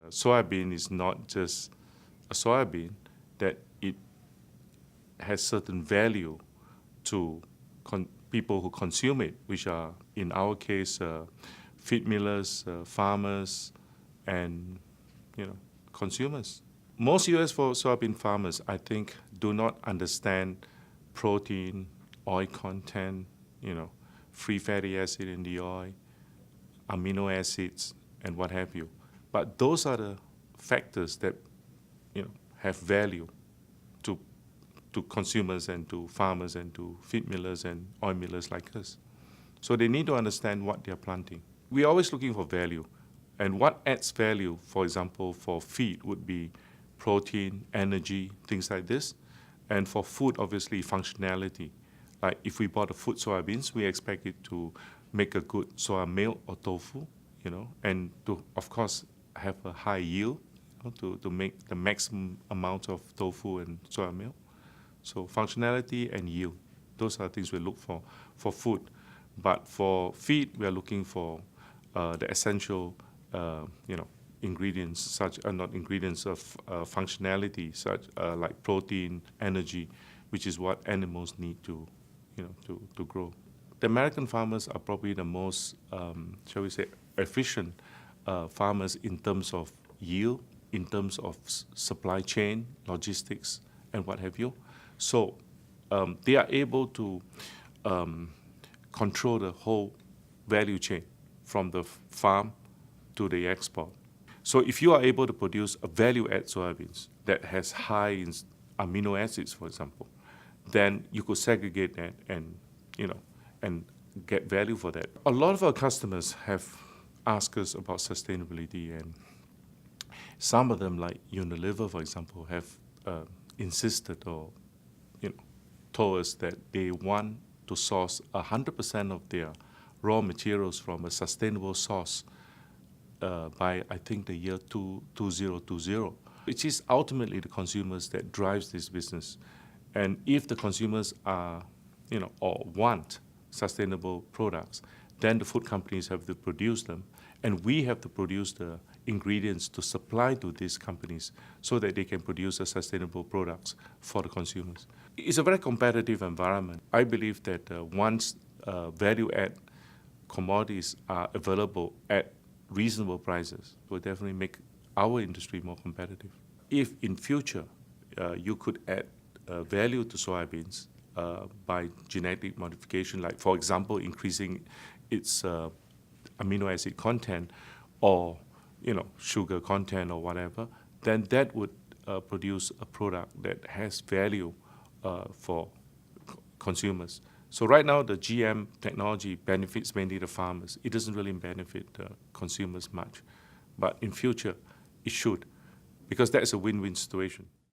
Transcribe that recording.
Soybean is not just a soybean, that it has certain value to people who consume it, which are, in our case, feed millers, farmers, and consumers. Most U.S. soybean farmers, I think, do not understand protein, oil content, free fatty acid in the oil, amino acids, and what have you. But those are the factors that have value to consumers and to farmers and to feed millers and oil millers like us. So they need to understand what they're planting. We're always looking for value. And what adds value, for example, for feed would be protein, energy, things like this. And for food, obviously, functionality. Like if we bought a food soybeans, we expect it to make a good soya milk or tofu, and to, of course, have a high yield, to make the maximum amount of tofu and soya milk. So functionality and yield, those are things we look for food. But for feed, we are looking for the essential, ingredients, not ingredients of functionality, such like protein, energy, which is what animals need to grow. The American farmers are probably the most, shall we say, efficient farmers in terms of yield, in terms of supply chain, logistics, and what have you. So they are able to control the whole value chain from the farm to the export. So if you are able to produce a value-add soybeans that has high in amino acids, for example, then you could segregate that and get value for that. A lot of our customers have asked us about sustainability, and some of them, like Unilever, for example, have insisted or told us that they want to source 100% of their raw materials from a sustainable source by, I think, the year 2020, which is ultimately the consumers that drives this business. And if the consumers are, or want sustainable products, then the food companies have to produce them, and we have to produce the ingredients to supply to these companies so that they can produce the sustainable products for the consumers. It's a very competitive environment. I believe that once value-add commodities are available at reasonable prices, will definitely make our industry more competitive. If in future you could add value to soybeans by genetic modification, like for example increasing its amino acid content or sugar content or whatever, then that would produce a product that has value for consumers. So right now the GM technology benefits mainly the farmers. It doesn't really benefit the consumers much. But in future, it should, because that's a win-win situation.